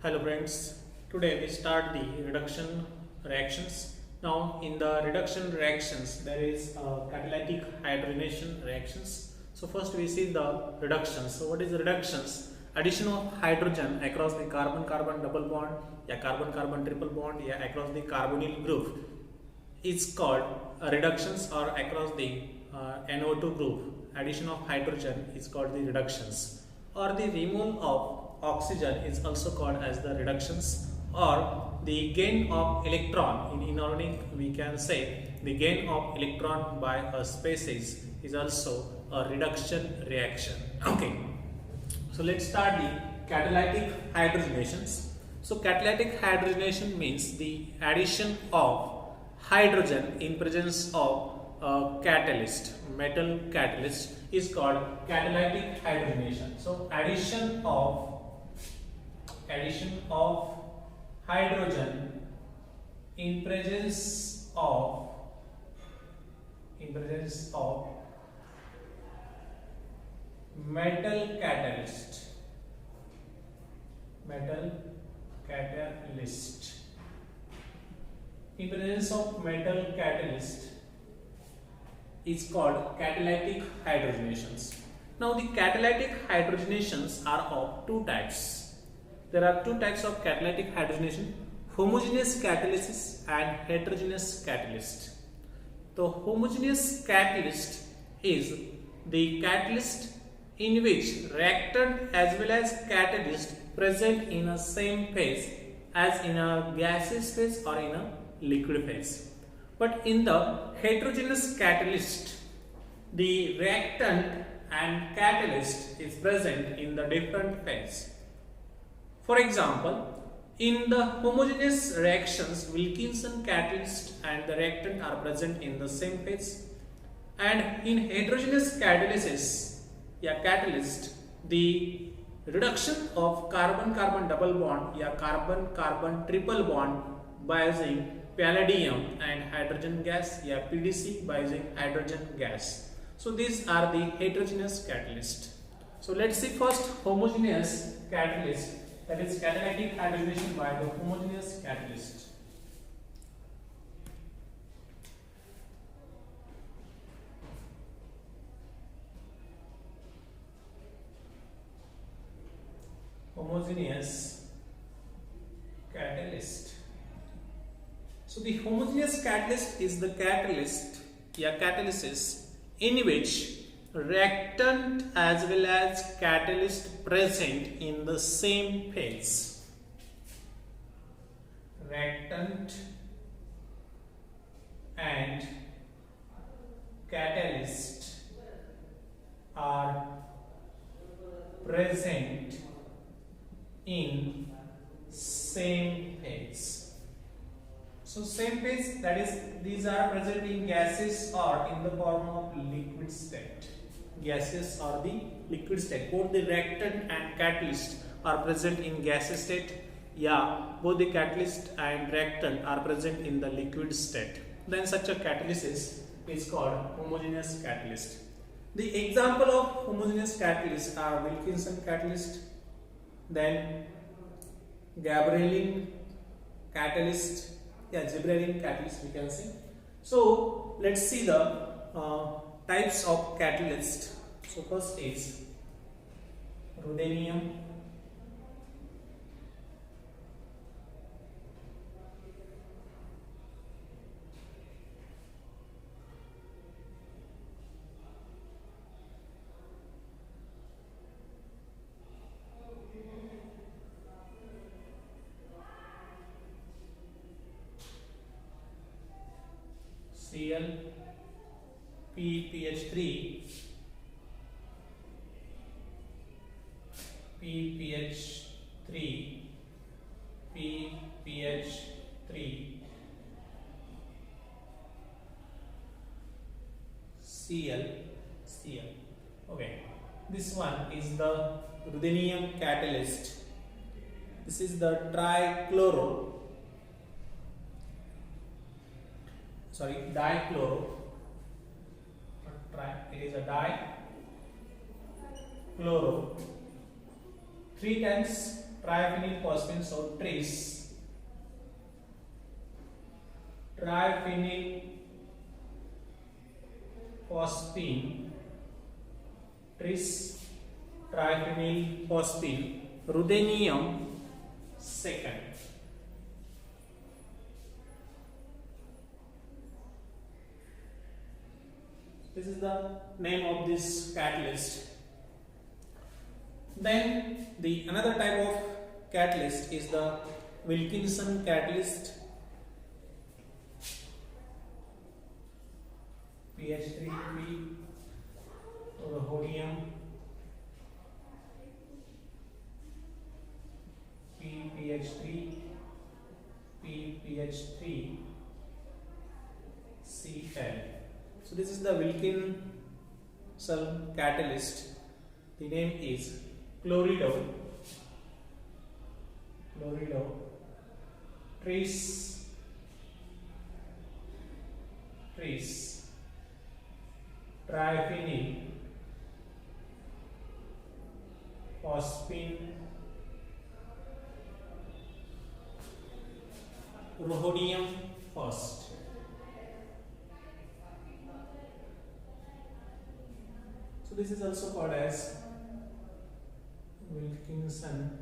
Hello friends, today we start the reduction reactions. Now in the reduction reactions there is catalytic hydrogenation reactions. So first we see the reductions. So what is the reductions? Addition of hydrogen across the carbon-carbon double bond, carbon-carbon triple bond, across the carbonyl group is called reductions, or across the NO2 group. Addition of hydrogen is called the reductions, or the removal of oxygen is also called as the reductions, or the gain of electron. In inorganic we can say the gain of electron by a species is also a reduction reaction. Okay, so let's start the catalytic hydrogenations. So catalytic hydrogenation means the addition of hydrogen in presence of a catalyst, metal catalyst, is called catalytic hydrogenation. So addition of hydrogen in presence of metal catalyst in presence of metal catalyst is called catalytic hydrogenations. Now the catalytic hydrogenations are of two types. There are two types of catalytic hydrogenation: homogeneous catalysis and heterogeneous catalyst. The homogeneous catalyst is the catalyst in which reactant as well as catalyst present in a same phase, as in a gaseous phase or in a liquid phase. But in the heterogeneous catalyst, the reactant and catalyst is present in the different phase. For example, in the homogeneous reactions, Wilkinson catalyst and the reactant are present in the same phase, and in heterogeneous catalyst, the reduction of carbon-carbon double bond, carbon-carbon triple bond by using palladium and hydrogen gas, PDC, by using hydrogen gas. So these are the heterogeneous catalyst. So let's see first homogeneous catalyst, that is catalytic hydrogenation by the homogeneous catalyst. Homogeneous catalyst. So the homogeneous catalyst is the catalysis in which reactant as well as catalyst present in the same phase. Reactant and catalyst are present in same phase. So same phase, that is, these are present in gases or in the form of liquid state. Gases or the liquid state. Both the reactant and catalyst are present in gaseous state. Both the catalyst and reactant are present in the liquid state. Then such a catalysis is called homogeneous catalyst. The example of homogeneous catalyst are Wilkinson catalyst, then Gibberellin catalyst, Gibberellin catalyst we can say. So let's see the types of catalyst. So first is ruthenium, Cl, PPH3, PPH3, PPH3, Cl. Okay, this one is the ruthenium catalyst. This is the dichloro. It is a dichloro 3 times triphenylphosphine, so tris, triphenylphosphine, tris triphenylphosphine, ruthenium second. This is the name of this catalyst. Then the another type of catalyst is the Wilkinson catalyst, PH3P, rhodium, PPH3, PPH3, Cl. So this is the Wilkinson catalyst. The name is chlorido, tris triphenyl phosphine, rhodium first. So this is also called as Wilkinson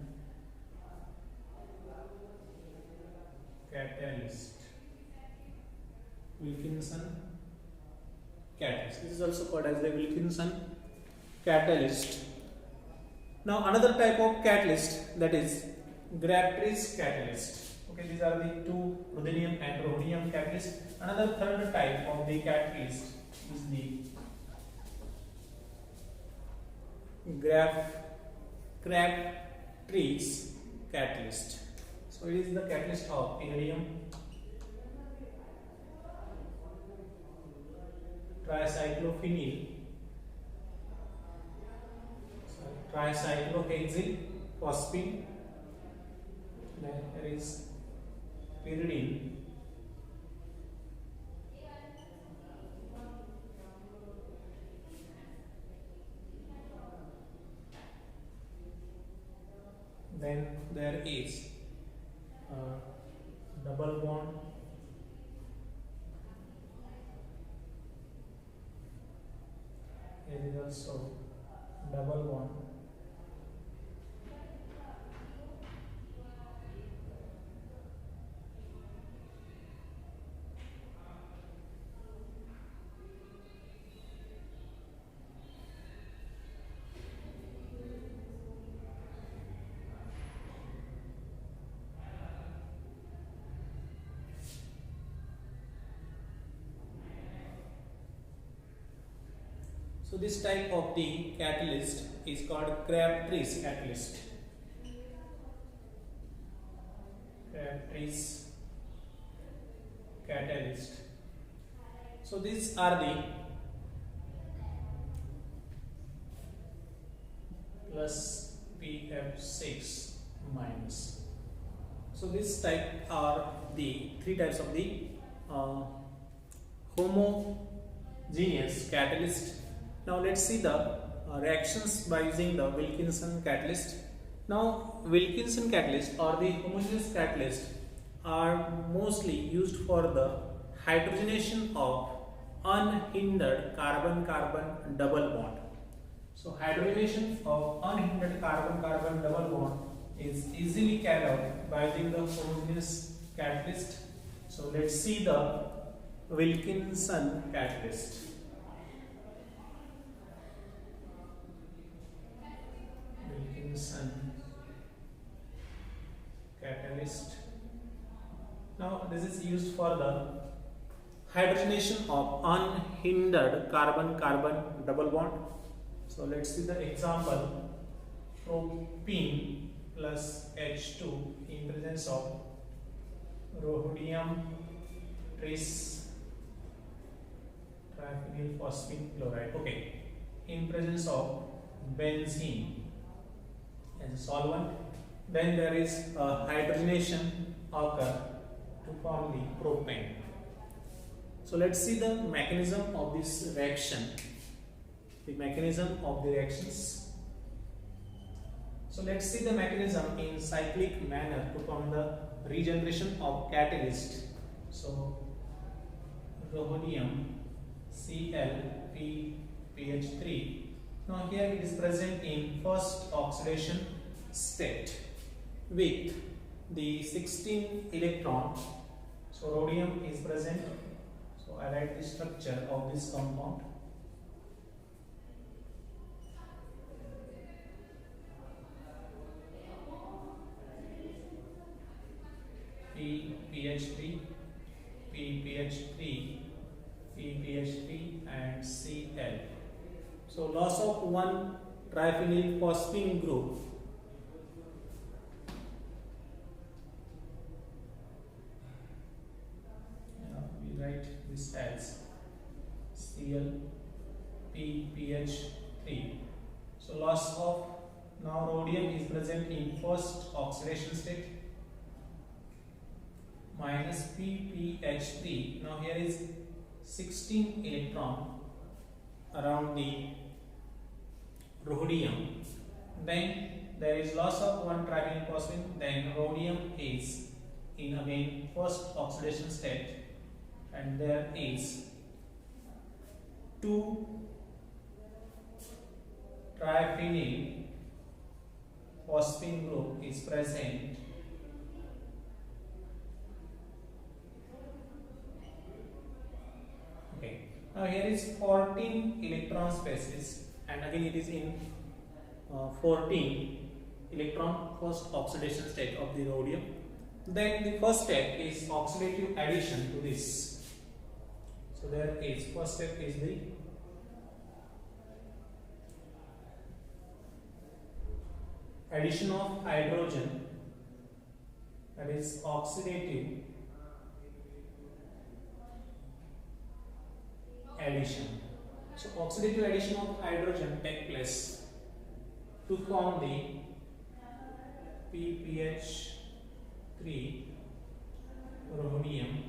catalyst. This is also called as the Wilkinson catalyst. Now another type of catalyst, that is Grabtris catalyst. Okay, these are the two, ruthenium and rhodium catalyst. Another third type of the catalyst is the Grabtris catalyst. So it is the catalyst of iridium tricyclohexyl phosphine. Then there is pyridine, then there is double bond, there is also double bond, so this type of the catalyst is called Grabtris catalyst. So these are the plus PF6 minus. So this type are the three types of the homogeneous catalyst. Now let's see the reactions by using the Wilkinson catalyst. Now Wilkinson catalyst or the homogeneous catalyst are mostly used for the hydrogenation of unhindered carbon-carbon double bond. So hydrogenation of unhindered carbon-carbon double bond is easily carried out by using the homogeneous catalyst. So let's see the Wilkinson catalyst. Catalyst. Now this is used for the hydrogenation of unhindered carbon-carbon double bond. So let's see the example. Propene plus H2 in presence of rhodium tris triphenylphosphine chloride. Okay, in presence of benzene as a solvent, then there is a hydrogenation occur to form the propane. So let's see the mechanism of this reaction. The mechanism of the reactions. So let's see the mechanism in cyclic manner to form the regeneration of catalyst. So rhodium ClPPH3. Now here it is present in first oxidation state with the 16 electron. So rhodium is present. So I write the structure of this compound. PPH3, PPH3, PPH3 and Cl. So loss of one triphenyl phosphine group we write this as ClPPH3. So loss of, now rhodium is present in first oxidation state minus PPH3. Now here is 16 electron around the rhodium. Then there is loss of one triphenyl phosphine. Then rhodium is in again first oxidation state, and there is 2 triphenyl phosphine group is present. Okay. Now here is 14 electron spaces, and again it is in 14 electron first oxidation state of the rhodium. Then the first step is oxidative addition to this. So there is first step is the addition of hydrogen, that is oxidative addition. So oxidative addition of hydrogen take place to form the PPH3 rhodium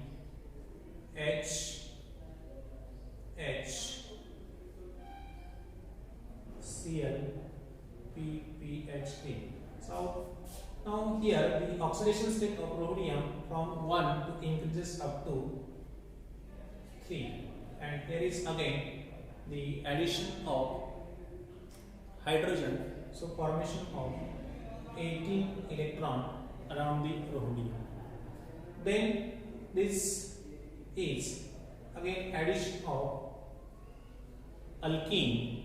HCl PPH3. So now here the oxidation state of rhodium from 1 to increases up to 3, and here is again the addition of hydrogen, so formation of 18 electron around the rhodium. Then this is again addition of alkene.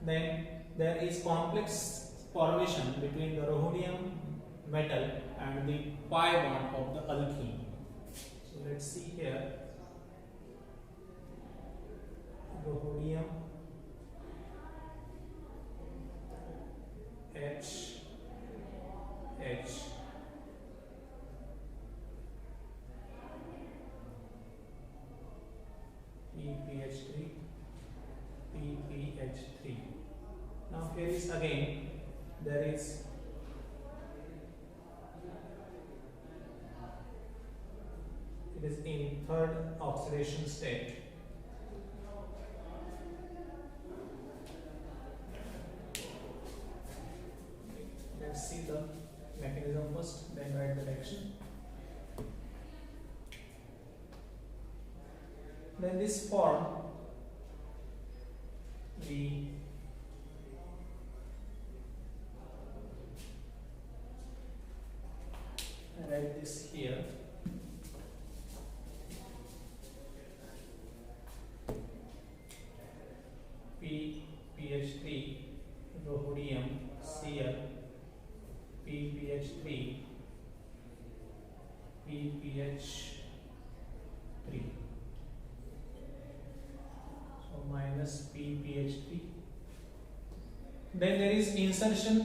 Then there is complex formation between the rhodium metal and the pi bond of the alkene. So let's see here. Rhodium PPH3 PPH3. Now here is again there is it is in third oxidation state. Let's see the mechanism first, then write the reaction. Then this form the I write this here. PPH3 rhodium Cl PPH3 PPH3. So minus PPH3. Then there is insertion,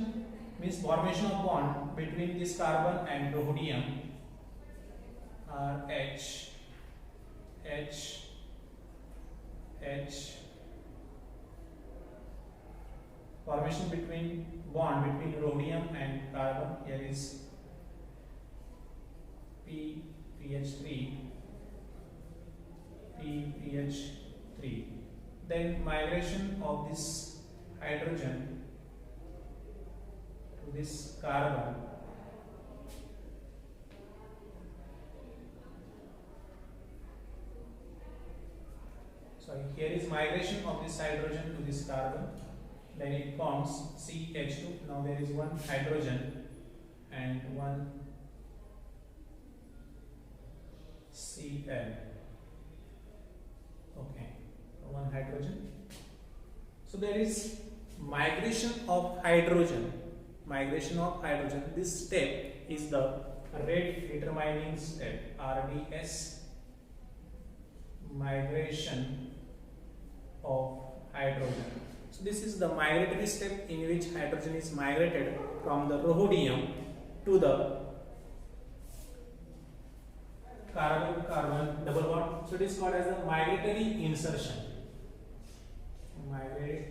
means formation of bond between this carbon and rhodium. H formation between bond between rhodium and carbon. Here is PPH3 PPH3. Then migration of this hydrogen to this carbon. So here is migration of this hydrogen to this carbon. Then it forms CH2. Now there is one hydrogen and one Cl. Okay, one hydrogen. So there is migration of hydrogen. Migration of hydrogen. This step is the rate determining step, RDS. Migration of hydrogen. So this is the migratory step in which hydrogen is migrated from the rhodium to the carbon double bond. So it is called as a migratory insertion. Migratory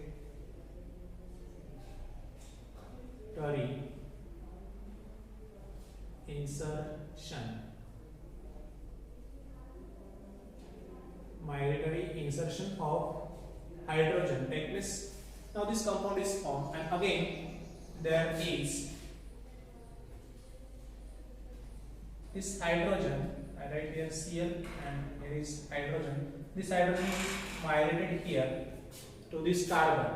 insertion. Migratory insertion of hydrogen take place. Now this compound is formed, and again there is this hydrogen. I write here Cl and there is hydrogen. This hydrogen is migrated here to this carbon.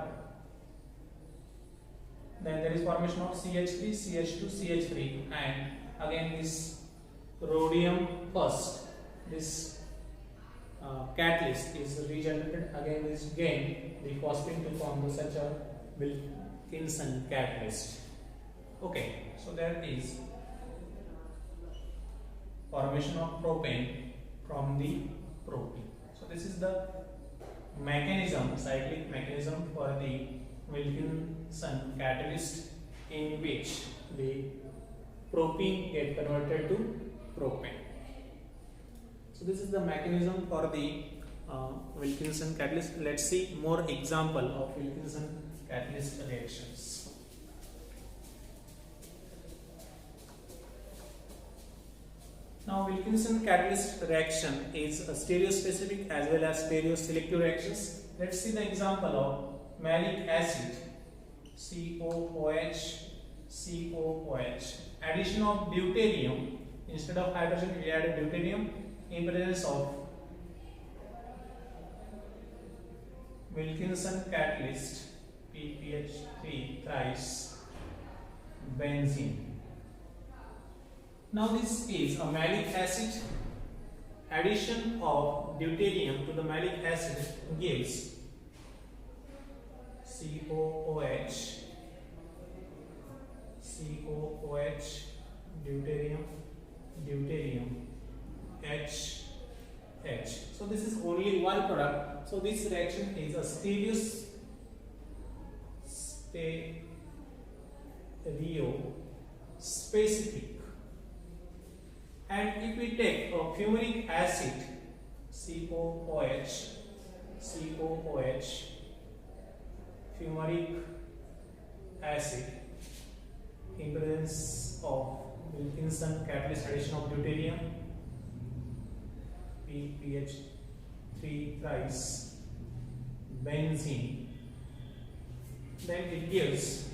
Then there is formation of CH3, CH2, CH3, and again this rhodium first. This catalyst is regenerated, again is gained the phosphine to form such a Wilkinson catalyst. Okay, so there is formation of propane from the propene. So this is the mechanism, cyclic mechanism for the Wilkinson catalyst, in which the propene get converted to propane. So this is the mechanism for the Wilkinson catalyst. Let's see more example of Wilkinson catalyst reactions. Now Wilkinson catalyst reaction is a stereospecific as well as stereoselective reactions. Let's see the example of malic acid, COOH, COOH. Addition of deuterium, instead of hydrogen we added deuterium in presence of Wilkinson catalyst, PPH3 thrice benzene. Now this is a malic acid. Addition of deuterium to the malic acid gives COOH, COOH, deuterium, deuterium, H, H. So this is only one product. So this reaction is a stereospecific. And if we take a fumaric acid, COOH, COOH, fumaric acid, in presence of Wilkinson catalyst addition of deuterium, PPH3 thrice benzene, then it gives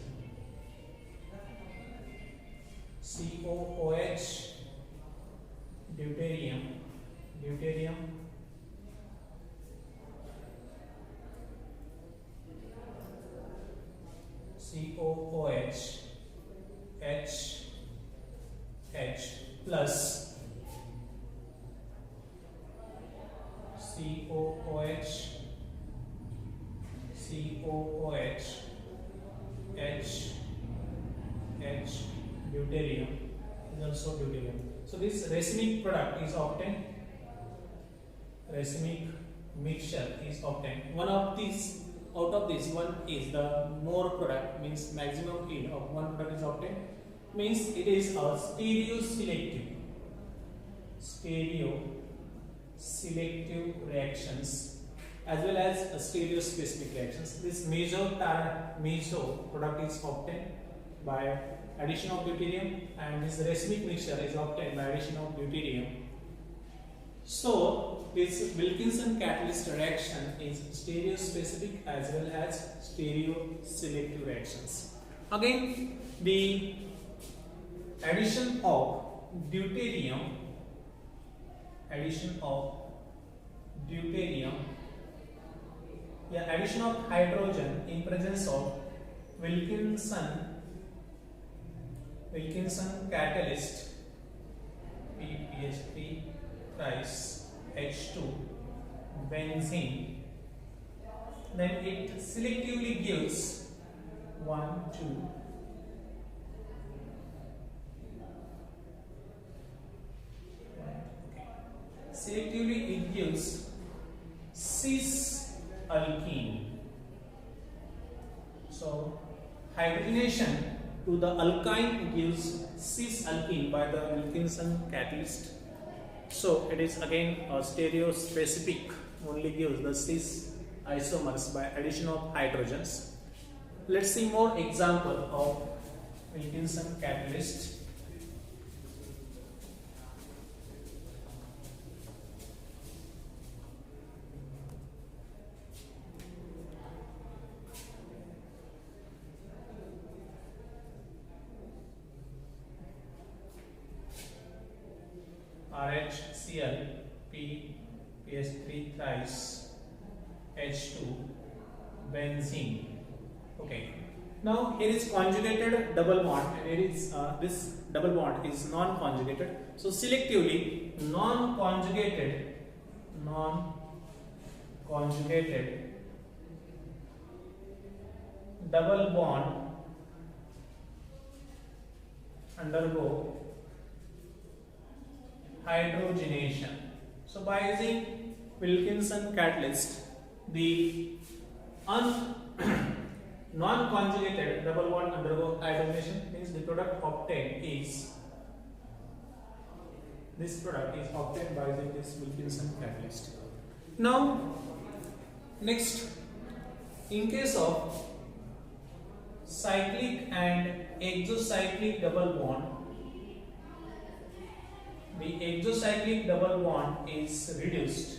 COOH, deuterium, deuterium, COOH, H, H plus COOH, COOH, H, H, deuterium is also deuterium. So this racemic product is obtained, racemic mixture is obtained. One of these, out of this one is the more product, means maximum yield of one product is obtained, means it is a stereoselective reactions as well as a stereospecific reactions. This meso product is obtained by addition of deuterium, and this racemic mixture is obtained by addition of deuterium. So this Wilkinson catalyst reaction is stereospecific as well as stereoselective reactions. Again, the addition of deuterium, addition of deuterium, yeah, addition of hydrogen in presence of Wilkinson catalyst PPH3 thrice H2 benzene, then it selectively gives 1 2 selectively it gives cis alkene. So hydrogenation to the alkyne gives cis alkene by the Wilkinson catalyst. So it is again a stereospecific, only gives the cis isomers by addition of hydrogens. Let's see more example of Wilkinson catalyst. RHCl PPH3 thrice H2 benzene. Okay. Now here is conjugated double bond. Here is this double bond is non-conjugated. So selectively non-conjugated double bond undergo hydrogenation. So by using Wilkinson catalyst, the non-conjugated double bond undergo hydrogenation, means the product obtained is, this product is obtained by using this Wilkinson catalyst. Now next, in case of cyclic and exocyclic double bond, the exocyclic double bond is reduced,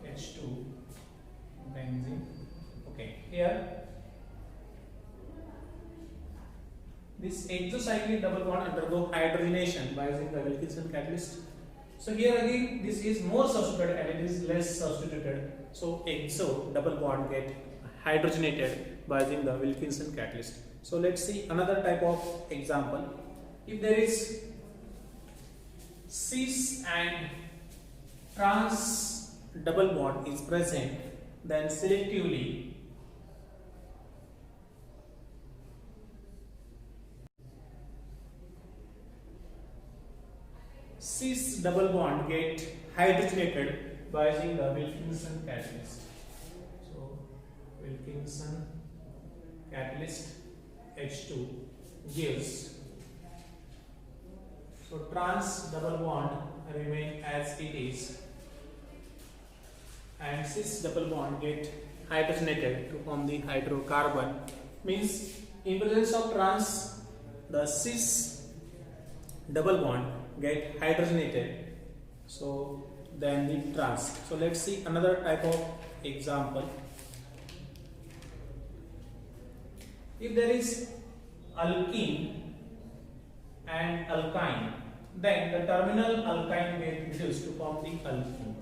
H2 benzene. Okay, here this exocyclic double bond undergo hydrogenation by using the Wilkinson catalyst. So here again this is more substituted and it is less substituted. So exo double bond get hydrogenated by using the Wilkinson catalyst. So let's see another type of example. If there is cis and trans double bond is present, then selectively cis double bond get hydrogenated by using the Wilkinson catalyst. So Wilkinson catalyst H2 gives, so trans double bond remain as it is and cis double bond get hydrogenated to form the hydrocarbon. Means in presence of trans, the cis double bond get hydrogenated, so then the trans. So let's see another type of example. If there is alkene and alkyne, then the terminal alkyne get reduced to form the alkene.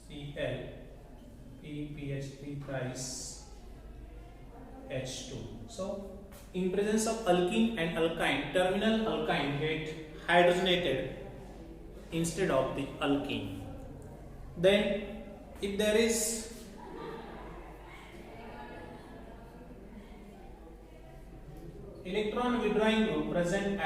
Cl PPH3 thrice H2. So in presence of alkene and alkyne, terminal alkyne get hydrogenated instead of the alkene. Then if there is electron withdrawing group present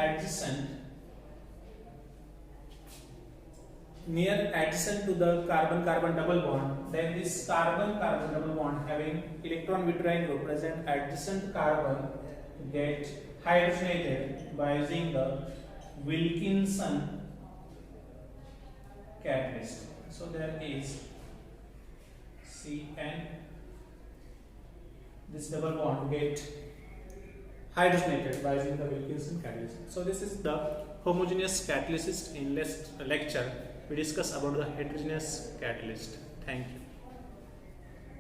near adjacent to the carbon-carbon double bond, then this carbon-carbon double bond having electron withdrawing group present adjacent carbon get hydrogenated by using the Wilkinson catalyst. So there is Cn, this double bond get hydrogenated by using the Wilkinson catalyst. So this is the homogeneous catalyst in last lecture. we discuss about the heterogeneous catalyst. Thank you.